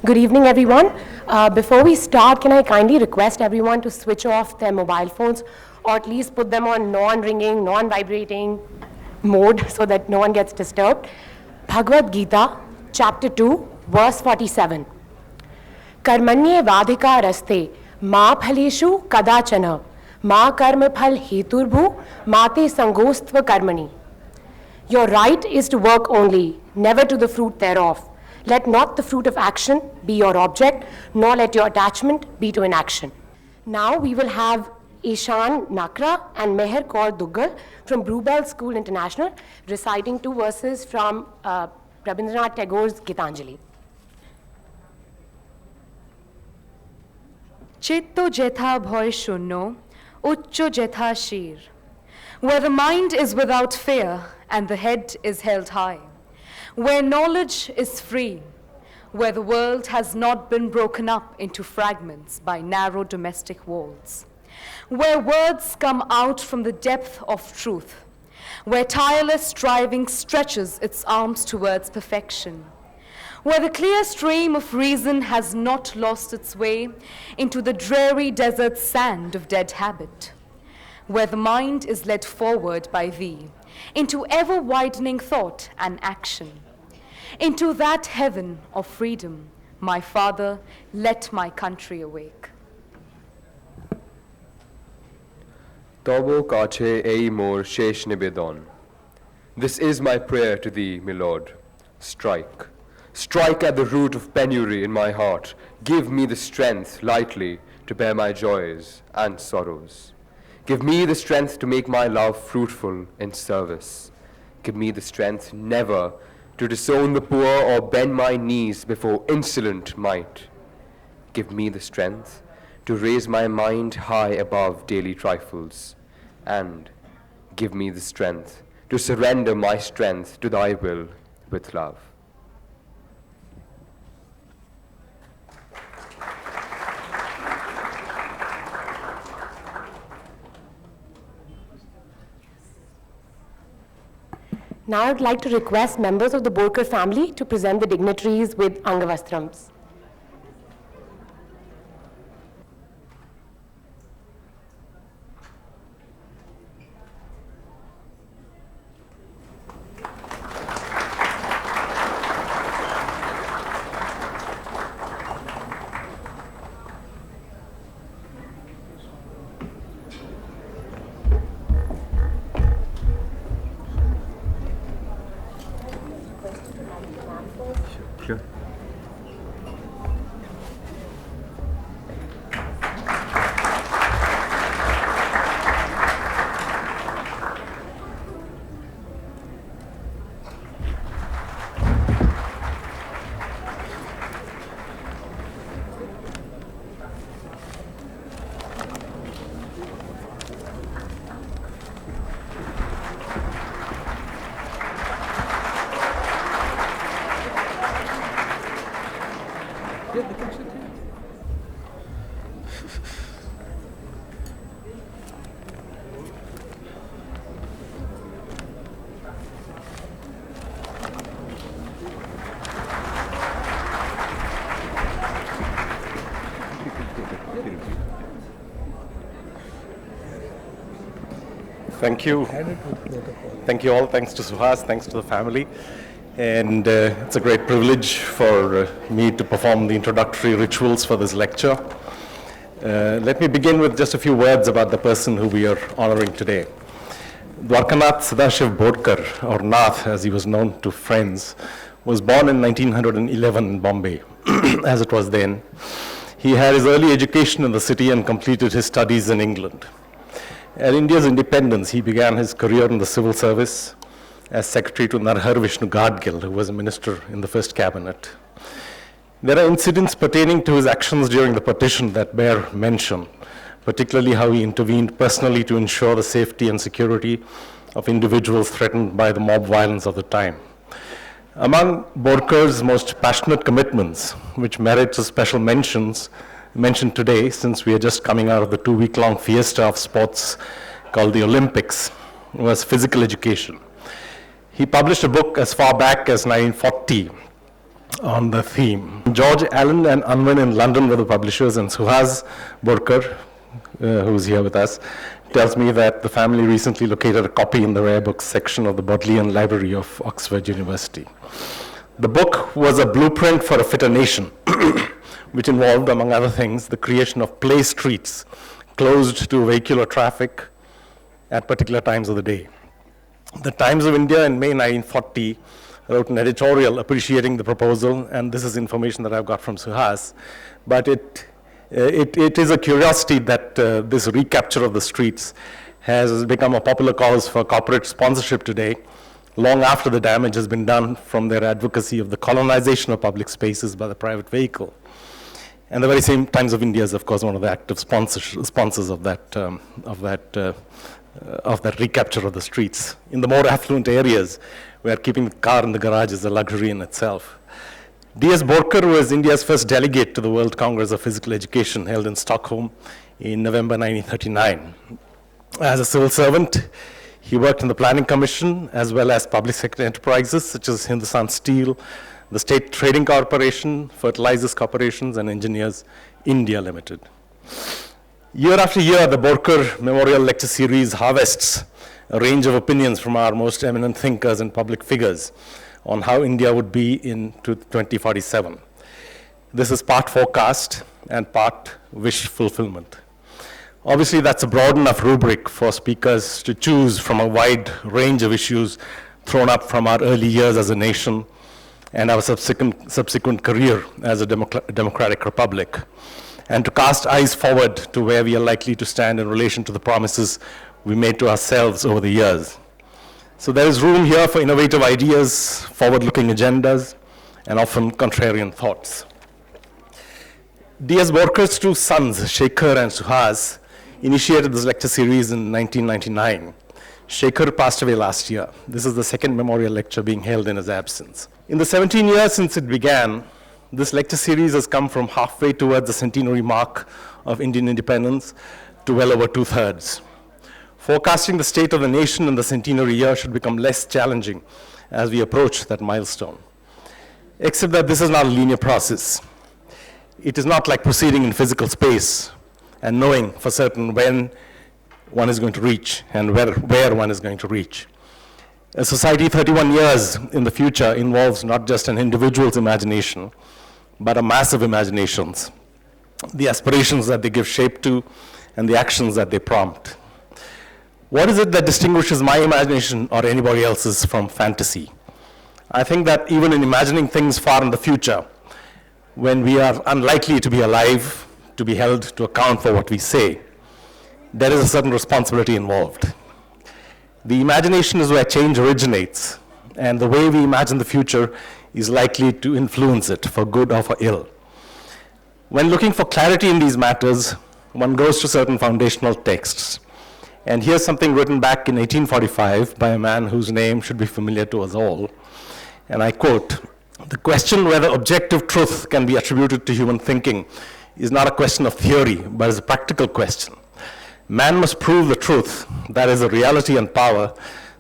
Good evening, everyone. Before we start, can I kindly request everyone to switch off their mobile phones or at least put them on non-ringing, non-vibrating mode so that no one gets disturbed. Bhagavad Gita, chapter 2, verse 47. Karmanye vadhika raste ma phaleshu kadachana ma karma phal heturbhu mate sangostva karmani. Your right is to work only, never to the fruit thereof. Let not the fruit of action be your object, nor let your attachment be to inaction. Now we will have Ishan Nakra and Meher Kaur Duggal from Bluebell School International reciting two verses from Rabindranath Tagore's Gitanjali. Chetto jetha bhoy shunno, uchcho jetha shir. Where the mind is without fear and the head is held high, where knowledge is free, where the world has not been broken up into fragments by narrow domestic walls, where words come out from the depth of truth, where tireless striving stretches its arms towards perfection, where the clear stream of reason has not lost its way into the dreary desert sand of dead habit, where the mind is led forward by thee into ever-widening thought and action, into that heaven of freedom, my Father, let my country awake. Tobo kache ei mor shesh nibedon. This is my prayer to thee, my Lord. Strike. Strike at the root of penury in my heart. Give me the strength lightly to bear my joys and sorrows. Give me the strength to make my love fruitful in service. Give me the strength never to disown the poor or bend my knees before insolent might. Give me the strength to raise my mind high above daily trifles, and give me the strength to surrender my strength to thy will with love. Now I would like to request members of the Borker family to present the dignitaries with Angavastrams. Sure. Thank you. Thank you all. Thanks to Suhas. Thanks to the family. And it's a great privilege for me to perform the introductory rituals for this lecture. Let me begin with just a few words about the person who we are honoring today. Dwarkanath Sadashiv Borker, or Nath as he was known to friends, was born in 1911 in Bombay, as it was then. He had his early education in the city and completed his studies in England. At India's independence, he began his career in the civil service as secretary to Narhar Vishnu Gadgil, who was a minister in the first cabinet. There are incidents pertaining to his actions during the partition that bear mention, particularly how he intervened personally to ensure the safety and security of individuals threatened by the mob violence of the time. Among Borker's most passionate commitments, which merits a special mentioned today, since we are just coming out of the 2-week-long fiesta of sports called the Olympics, was physical education. He published a book as far back as 1940 on the theme. George Allen and Unwin in London were the publishers, and Suhas Borker, who's here with us, tells me that the family recently located a copy in the rare books section of the Bodleian Library of Oxford University. The book was a blueprint for a fitter nation, which involved, among other things, the creation of play streets closed to vehicular traffic at particular times of the day. The Times of India in May 1940 wrote an editorial appreciating the proposal, and this is information that I've got from Suhas, but it is a curiosity that this recapture of the streets has become a popular cause for corporate sponsorship today, long after the damage has been done from their advocacy of the colonization of public spaces by the private vehicle. And the very same Times of India is, of course, one of the active sponsors of that recapture of the streets. In the more affluent areas, where keeping the car in the garage is a luxury in itself. D.S. Borker was India's first delegate to the World Congress of Physical Education held in Stockholm in November 1939. As a civil servant, he worked in the Planning Commission as well as public sector enterprises such as Hindustan Steel, the State Trading Corporation, Fertilizers Corporations, and Engineers India Limited. Year after year, the Borker Memorial Lecture Series harvests a range of opinions from our most eminent thinkers and public figures on how India would be in 2047. This is part forecast and part wish fulfillment. Obviously, that's a broad enough rubric for speakers to choose from a wide range of issues thrown up from our early years as a nation and our subsequent career as a democratic republic, and to cast eyes forward to where we are likely to stand in relation to the promises we made to ourselves over the years. So there is room here for innovative ideas, forward-looking agendas, and often contrarian thoughts. D.S. Borker's two sons, Shekhar and Suhas, initiated this lecture series in 1999. Shekhar passed away last year. This is the second memorial lecture being held in his absence. In the 17 years since it began, this lecture series has come from halfway towards the centenary mark of Indian independence to well over 2/3. Forecasting the state of the nation in the centenary year should become less challenging as we approach that milestone. Except that this is not a linear process. It is not like proceeding in physical space and knowing for certain when one is going to reach and where one is going to reach. A society 31 years in the future involves not just an individual's imagination, but a mass of imaginations, the aspirations that they give shape to, and the actions that they prompt. What is it that distinguishes my imagination or anybody else's from fantasy? I think that even in imagining things far in the future, when we are unlikely to be alive, to be held to account for what we say, there is a certain responsibility involved. The imagination is where change originates, and the way we imagine the future is likely to influence it for good or for ill. When looking for clarity in these matters, one goes to certain foundational texts. And here's something written back in 1845 by a man whose name should be familiar to us all. And I quote, "The question whether objective truth can be attributed to human thinking is not a question of theory, but is a practical question. Man must prove the truth, that is the reality and power,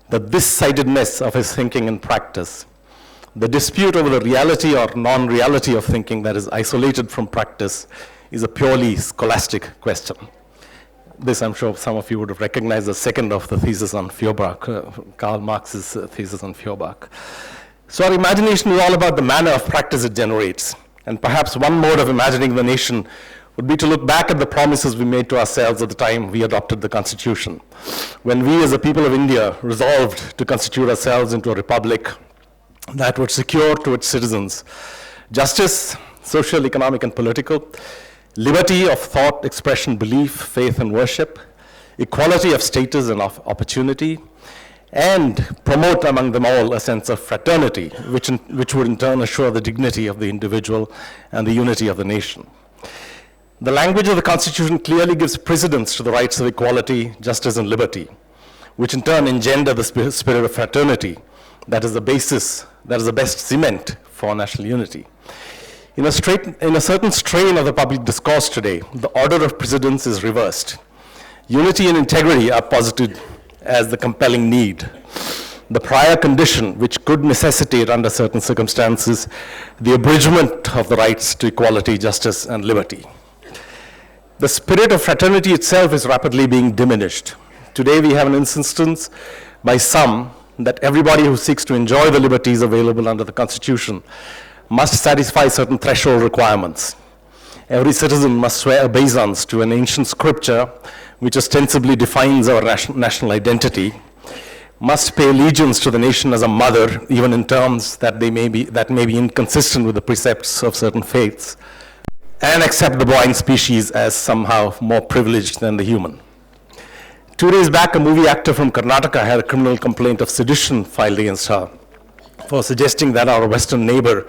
the this-sidedness of his thinking and practice. The dispute over the reality or non-reality of thinking that is isolated from practice is a purely scholastic question." This, I'm sure some of you would have recognized the second of the thesis on Feuerbach, Karl Marx's thesis on Feuerbach. So our imagination is all about the manner of practice it generates. And perhaps one mode of imagining the nation would be to look back at the promises we made to ourselves at the time we adopted the Constitution, when we as the people of India resolved to constitute ourselves into a republic that would secure to its citizens justice, social, economic, and political, liberty of thought, expression, belief, faith, and worship, equality of status and of opportunity, and promote among them all a sense of fraternity, which would in turn assure the dignity of the individual and the unity of the nation. The language of the Constitution clearly gives precedence to the rights of equality, justice, and liberty, which in turn engender the spirit of fraternity that is the basis, that is the best cement for national unity. In a certain strain of the public discourse today, the order of precedence is reversed. Unity and integrity are posited as the compelling need. the prior condition which could necessitate under certain circumstances the abridgment of the rights to equality, justice, and liberty. The spirit of fraternity itself is rapidly being diminished. Today we have an insistence by some that everybody who seeks to enjoy the liberties available under the Constitution must satisfy certain threshold requirements. Every citizen must swear obeisance to an ancient scripture which ostensibly defines our national identity, must pay allegiance to the nation as a mother, even in terms that may be inconsistent with the precepts of certain faiths, and accept the bovine species as somehow more privileged than the human. 2 days back, a movie actor from Karnataka had a criminal complaint of sedition filed against her for suggesting that our Western neighbor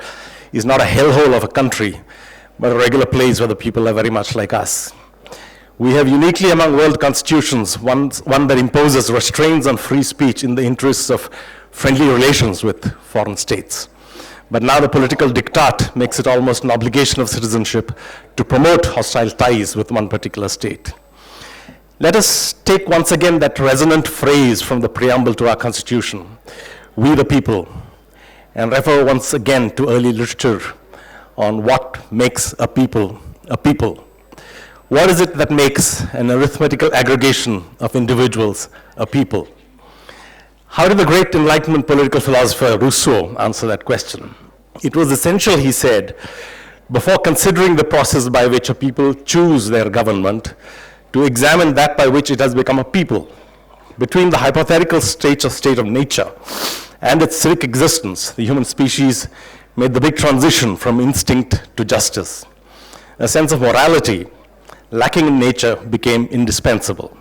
is not a hellhole of a country, but a regular place where the people are very much like us. We have uniquely among world constitutions one that imposes restraints on free speech in the interests of friendly relations with foreign states. But now the political diktat makes it almost an obligation of citizenship to promote hostile ties with one particular state. Let us take once again that resonant phrase from the preamble to our Constitution, "we the people," and refer once again to early literature on what makes a people a people. What is it that makes an arithmetical aggregation of individuals a people? How did the great Enlightenment political philosopher Rousseau answer that question? It was essential, he said, before considering the process by which a people choose their government, to examine that by which it has become a people. Between the hypothetical state of nature and its civic existence, the human species made the big transition from instinct to justice. A sense of morality lacking in nature became indispensable,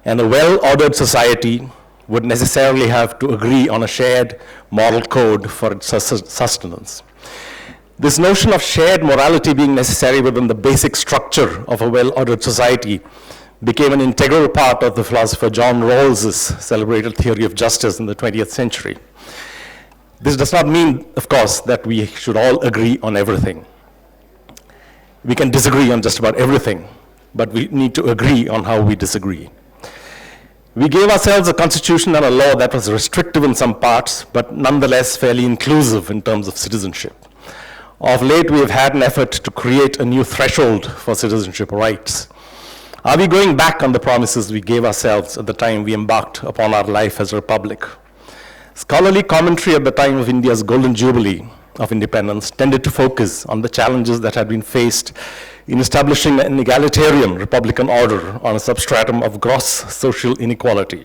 and a well-ordered society would necessarily have to agree on a shared moral code for its sustenance. This notion of shared morality being necessary within the basic structure of a well-ordered society became an integral part of the philosopher John Rawls's celebrated theory of justice in the 20th century. This does not mean, of course, that we should all agree on everything. We can disagree on just about everything, but we need to agree on how we disagree. We gave ourselves a constitution and a law that was restrictive in some parts, but nonetheless fairly inclusive in terms of citizenship. Of late, we have had an effort to create a new threshold for citizenship rights. Are we going back on the promises we gave ourselves at the time we embarked upon our life as a republic? Scholarly commentary at the time of India's Golden Jubilee of independence tended to focus on the challenges that had been faced in establishing an egalitarian republican order on a substratum of gross social inequality,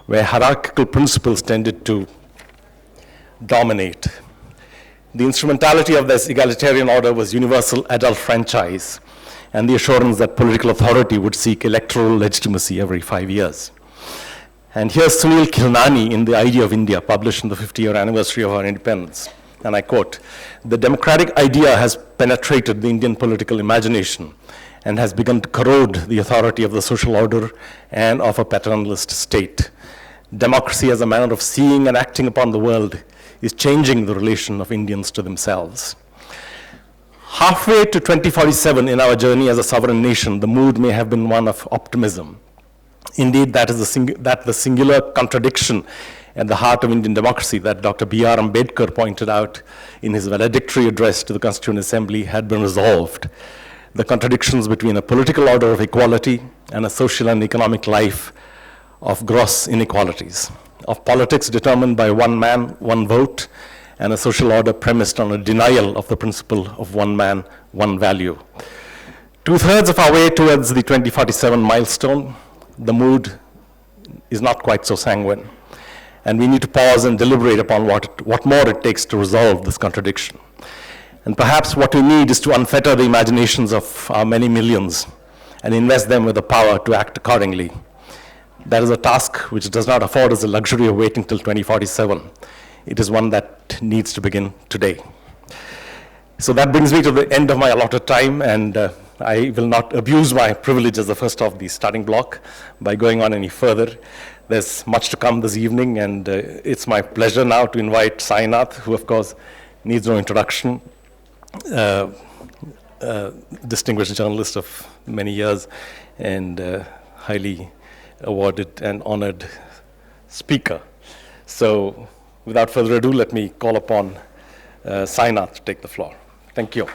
where hierarchical principles tended to dominate. The instrumentality of this egalitarian order was universal adult franchise and the assurance that political authority would seek electoral legitimacy every 5 years. And here's Sunil Khilnani in The Idea of India, published in the 50-year anniversary of our independence. And I quote, "The democratic idea has penetrated the Indian political imagination and has begun to corrode the authority of the social order and of a paternalist state. Democracy as a manner of seeing and acting upon the world is changing the relation of Indians to themselves." Halfway to 2047 in our journey as a sovereign nation, the mood may have been one of optimism. Indeed, that the singular contradiction at the heart of Indian democracy that Dr. B.R. Ambedkar pointed out in his valedictory address to the Constituent Assembly had been resolved. The contradictions between a political order of equality and a social and economic life of gross inequalities, of politics determined by one man, one vote, and a social order premised on a denial of the principle of one man, one value. 2/3 of our way towards the 2047 milestone, the mood is not quite so sanguine. And we need to pause and deliberate upon what more it takes to resolve this contradiction. And perhaps what we need is to unfetter the imaginations of our many millions and invest them with the power to act accordingly. That is a task which does not afford us the luxury of waiting till 2047. It is one that needs to begin today. So that brings me to the end of my allotted time, and I will not abuse my privilege as the first of the starting block by going on any further. There's much to come this evening, and it's my pleasure now to invite Sainath, who of course needs no introduction, distinguished journalist of many years and highly awarded and honored speaker. So without further ado, let me call upon Sainath to take the floor. Thank you.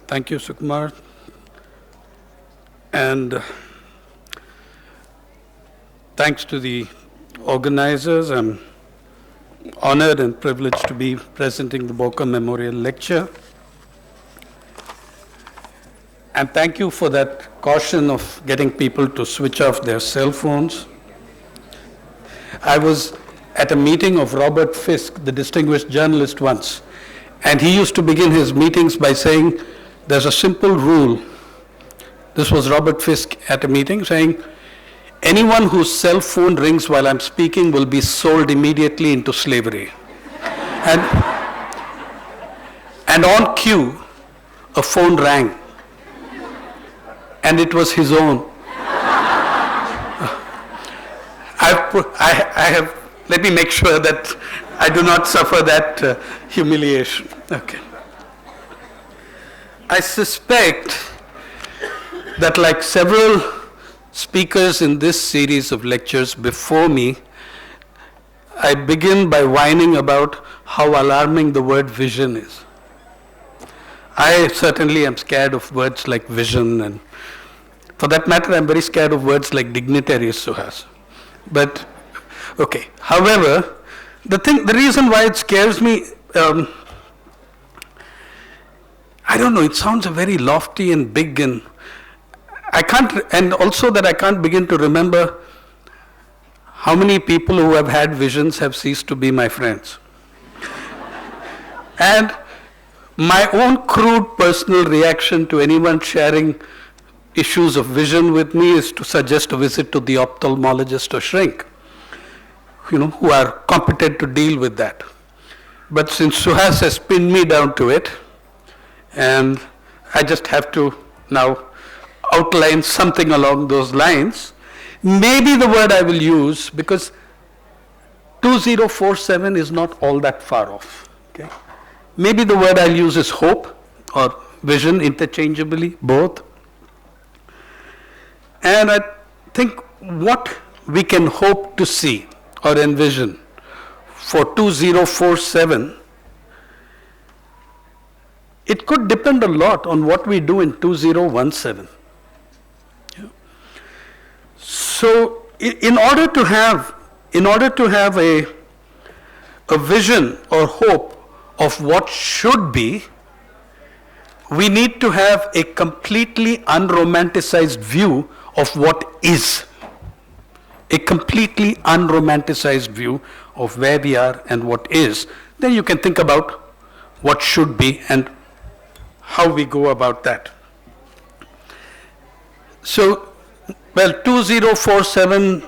Thank you, Sukumar. And thanks to the organizers. I'm honored and privileged to be presenting the Borker Memorial Lecture. And thank you for that caution of getting people to switch off their cell phones. I was at a meeting of Robert Fisk, the distinguished journalist, once, and he used to begin his meetings by saying, there's a simple rule. This was Robert Fisk at a meeting saying, anyone whose cell phone rings while I'm speaking will be sold immediately into slavery. And on cue, a phone rang. And it was his own. Let me make sure that I do not suffer that humiliation. Okay. I suspect that, like several speakers in this series of lectures before me, I begin by whining about how alarming the word vision is. I certainly am scared of words like vision, and for that matter, I'm very scared of words like dignitary, Suhas. But, okay. However, the reason why it scares me, I don't know, it sounds very lofty and big, and also that I can't begin to remember how many people who have had visions have ceased to be my friends. And my own crude personal reaction to anyone sharing issues of vision with me is to suggest a visit to the ophthalmologist or shrink, who are competent to deal with that. But since Suhas has pinned me down to it, and I just have to now outline something along those lines, maybe the word I will use, because 2047 is not all that far off. Okay? Maybe the word I'll use is hope or vision, interchangeably, both. And I think what we can hope to see or envision for 2047, it could depend a lot on what we do in 2017. Yeah. So, in order to have a vision or hope of what should be, we need to have a completely unromanticized view of what is. A completely unromanticized view of where we are and what is. Then you can think about what should be and how we go about that. So, 2047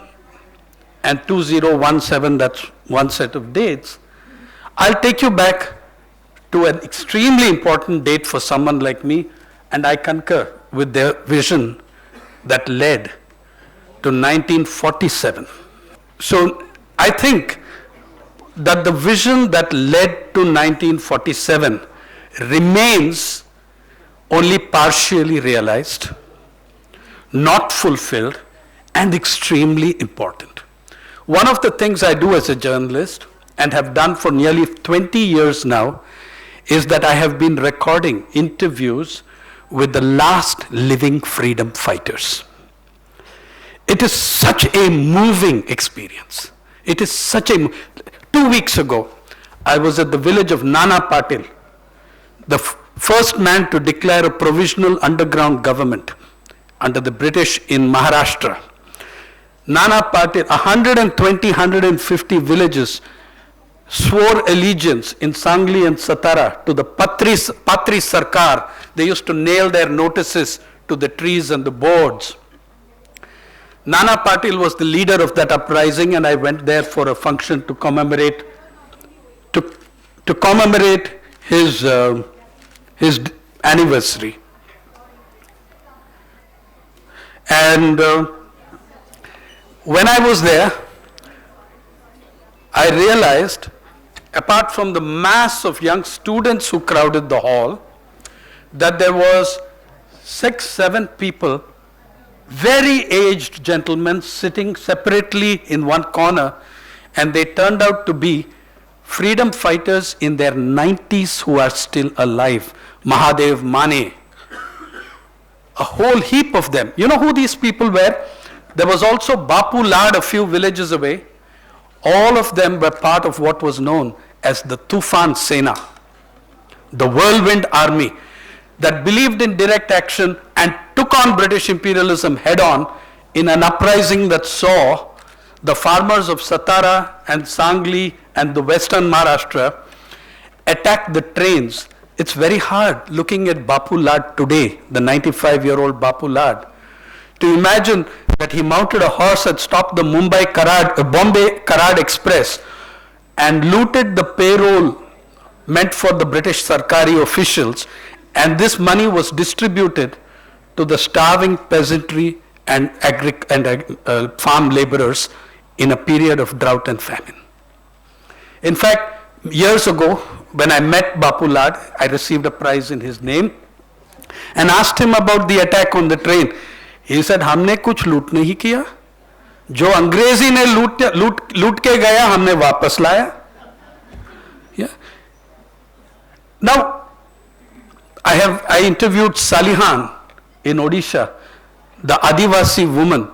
and 2017, that's one set of dates. I'll take you back to an extremely important date for someone like me, and I concur with their vision that led to 1947. So I think that the vision that led to 1947 remains only partially realized, not fulfilled, and extremely important. One of the things I do as a journalist, and have done for nearly 20 years now, is that I have been recording interviews with the last living freedom fighters. It is such a moving experience. It is such a... 2 weeks ago, I was at the village of Nana Patil, the first man to declare a provisional underground government under the British in Maharashtra. Nana Patil, 150 villages swore allegiance in Sangli and Satara to the Patri Sarkar. They used to nail their notices to the trees and the boards. Nana Patil was the leader of that uprising, and I went there for a function to commemorate his anniversary. And when I was there, I realized, apart from the mass of young students who crowded the hall, that there was 6, 7 people, very aged gentlemen sitting separately in one corner, and they turned out to be freedom fighters in their 90s who are still alive. Mahadev Mane. A whole heap of them. You know who these people were? There was also Bapu Lad a few villages away. All of them were part of what was known as the Tufan Sena, the whirlwind army that believed in direct action and took on British imperialism head on in an uprising that saw the farmers of Satara and Sangli and the western Maharashtra attack the trains. It's very hard looking at Bapu Lad today, the 95-year-old Bapu Lad, to imagine that he mounted a horse and stopped the Bombay Karad Express and looted the payroll meant for the British Sarkari officials, and this money was distributed to the starving peasantry and farm laborers in a period of drought and famine. In fact, years ago, when I met Bapu Lad, I received a prize in his name and asked him about the attack on the train. He said, हमने कुछ लूट नहीं किया, जो अंग्रेजी ने लूट के गया हमने वापस लाया. Yeah. Now, I interviewed Salihan in Odisha, the Adivasi woman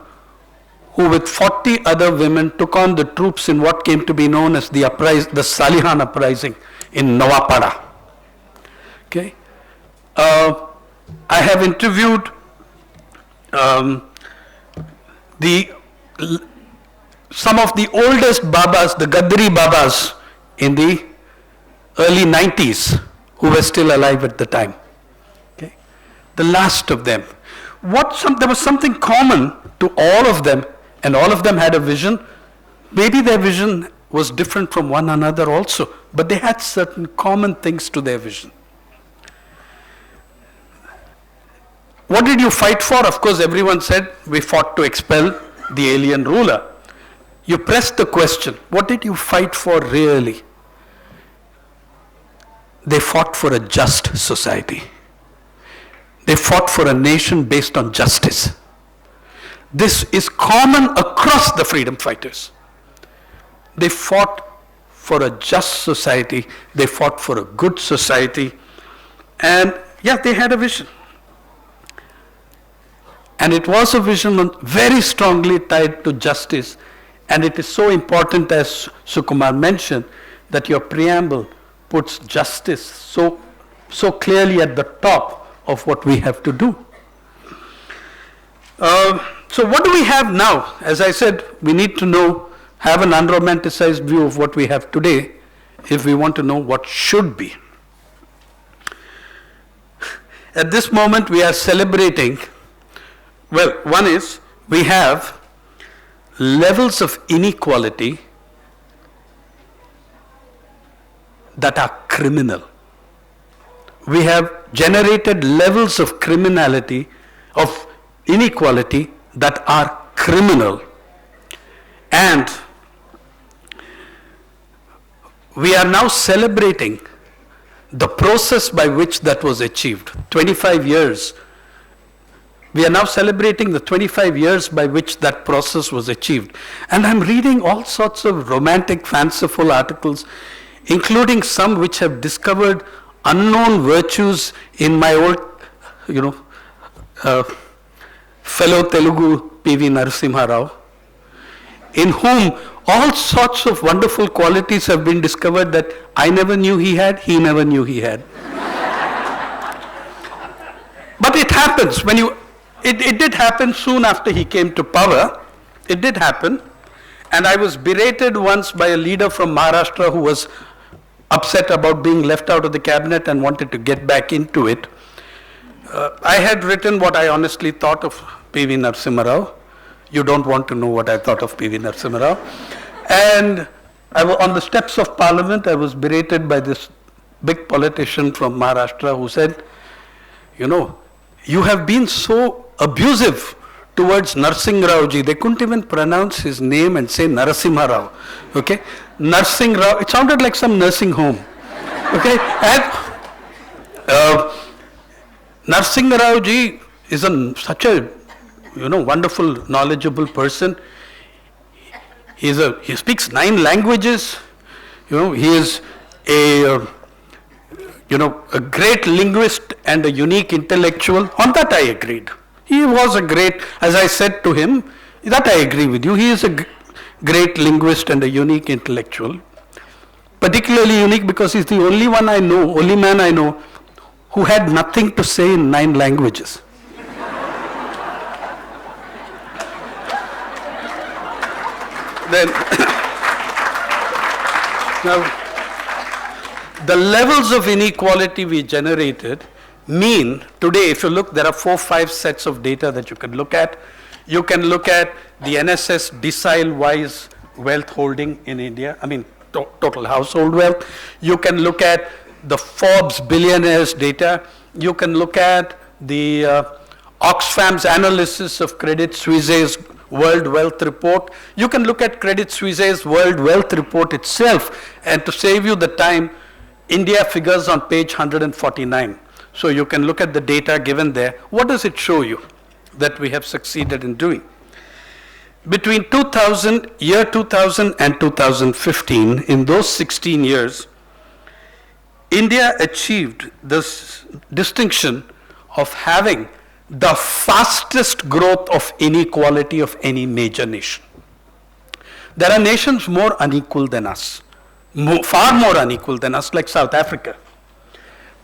who with 40 other women took on the troops in what came to be known as the Salihan uprising in Nawapada. Okay. I have interviewed some of the oldest Babas, the Gadri Babas in the early 90s who were still alive at the time. Okay. The last of them. There was something common to all of them, and all of them had a vision. Maybe their vision was different from one another also, but they had certain common things to their vision. What did you fight for? Of course, everyone said we fought to expel the alien ruler. You pressed the question, what did you fight for really? They fought for a just society. They fought for a nation based on justice. This is common across the freedom fighters. They fought for a just society. They fought for a good society. And yeah, they had a vision. And it was a vision very strongly tied to justice. And it is so important, as Sukumar mentioned, that your preamble puts justice so clearly at the top of what we have to do. So what do we have now? As I said, we need to have an unromanticized view of what we have today if we want to know what should be. At this moment we are celebrating, well, one is we have levels of inequality that are criminal. We have generated levels of criminality, of inequality that are criminal. And we are now celebrating the process by which that was achieved. 25 years. We are now celebrating the 25 years by which that process was achieved. And I'm reading all sorts of romantic, fanciful articles, including some which have discovered unknown virtues in my old, fellow Telugu P.V. Narasimha Rao, in whom all sorts of wonderful qualities have been discovered that I never knew he had, he never knew he had. But it happens when it did happen soon after he came to power. It did happen. And I was berated once by a leader from Maharashtra who was upset about being left out of the cabinet and wanted to get back into it. I had written what I honestly thought of P.V. Narasimha Rao. You don't want to know what I thought of P.V. Narasimha Rao. And on the steps of Parliament, I was berated by this big politician from Maharashtra who said, you have been so abusive towards Narsingh Rao ji. They couldn't even pronounce his name and say Narasimha Rao. Okay? Narsingh Rao, it sounded like some nursing home. Okay? And Narsingh Rao ji is such a wonderful, knowledgeable person. He speaks 9 languages. He is a great linguist and a unique intellectual. On that I agreed. He was a great, as I said to him, that I agree with you. He is a great linguist and a unique intellectual. Particularly unique because he's the only man I know who had nothing to say in 9 languages. Then, now, the levels of inequality we generated mean, today if you look, there are 4-5 sets of data that you can look at. You can look at the NSS decile-wise wealth holding in India, total household wealth. You can look at the Forbes billionaires data. You can look at the Oxfam's analysis of Credit Suisse's World Wealth Report. You can look at Credit Suisse's World Wealth Report itself, and to save you the time, India figures on page 149. So you can look at the data given there. What does it show you that we have succeeded in doing? Between year 2000 and 2015, in those 16 years, India achieved this distinction of having the fastest growth of inequality of any major nation. There are nations more unequal than us, far more unequal than us, like South Africa.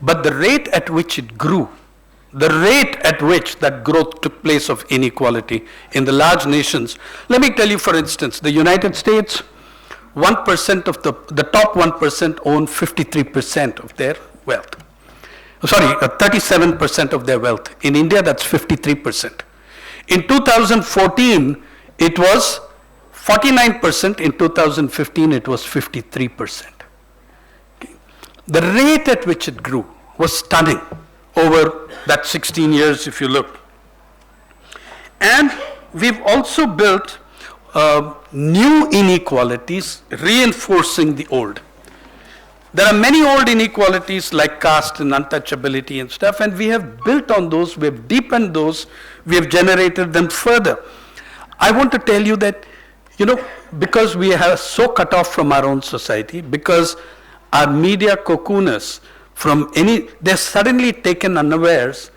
But the rate at which it grew, the rate at which that growth took place of inequality in the large nations, let me tell you, for instance, the United States, 1% of the top 1% own 53% of their wealth. 37% of their wealth. In India, that's 53%. In 2014, it was 49%. In 2015, it was 53%. Okay. The rate at which it grew was stunning over that 16 years, if you look. And we've also built new inequalities, reinforcing the old. There are many old inequalities like caste and untouchability and stuff, and we have built on those, we have deepened those, we have generated them further. I want to tell you that, because we are so cut off from our own society, because our media cocoon us from they're suddenly taken unawares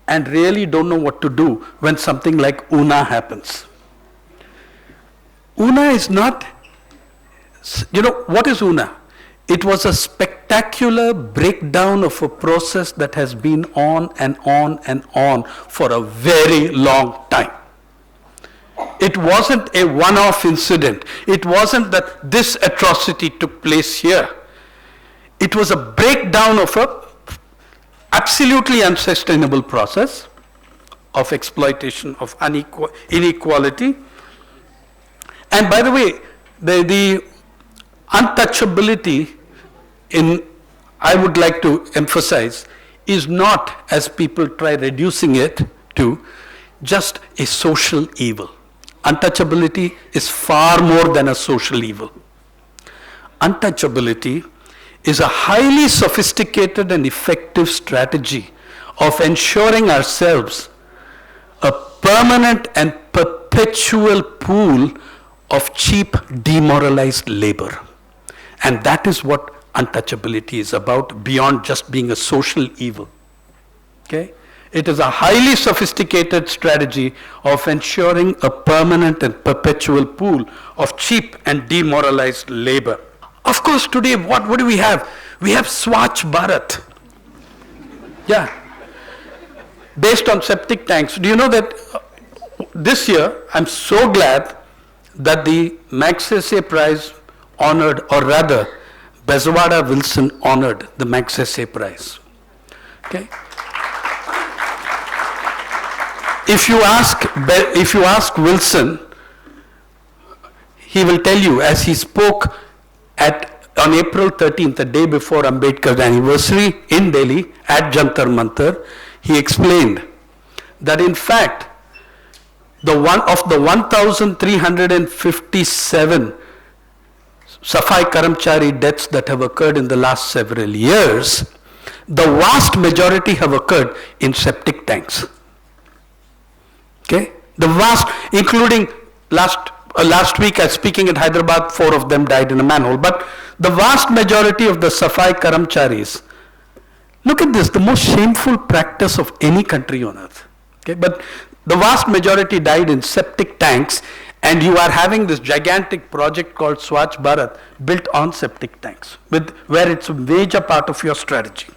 and really don't know what to do when something like Una happens. Una is not, what is Una? It was a spectacular breakdown of a process that has been on and on and on for a very long time. It wasn't a one-off incident. It wasn't that this atrocity took place here. It was a breakdown of a absolutely unsustainable process of exploitation, of inequality. And by the way, the untouchability I would like to emphasize, is not, as people try reducing it to, just a social evil. Untouchability is far more than a social evil. Untouchability is a highly sophisticated and effective strategy of ensuring ourselves a permanent and perpetual pool of cheap, demoralized labor. And that is what untouchability is about, beyond just being a social evil. Okay? It is a highly sophisticated strategy of ensuring a permanent and perpetual pool of cheap and demoralized labor. Of course, today, what do we have? We have Swachh Bharat. Yeah. Based on septic tanks. Do you know that this year, I'm so glad that the Magsaysay Prize honored, or rather, Bezawada Wilson honored the Magsaysay Prize. Okay? If you ask Wilson, he will tell you, as he spoke on April 13th, the day before Ambedkar's anniversary in Delhi at Jantar Mantar, he explained that in fact, the 1,357 Safai Karamchari deaths that have occurred in the last several years, the vast majority have occurred in septic tanks. Okay? The vast, including last week I was speaking in Hyderabad, 4 of them died in a manhole. But the vast majority of the Safai Karamcharis, look at this, the most shameful practice of any country on earth. Okay? But the vast majority died in septic tanks, and you are having this gigantic project called Swachh Bharat built on septic tanks, where it's a major part of your strategy.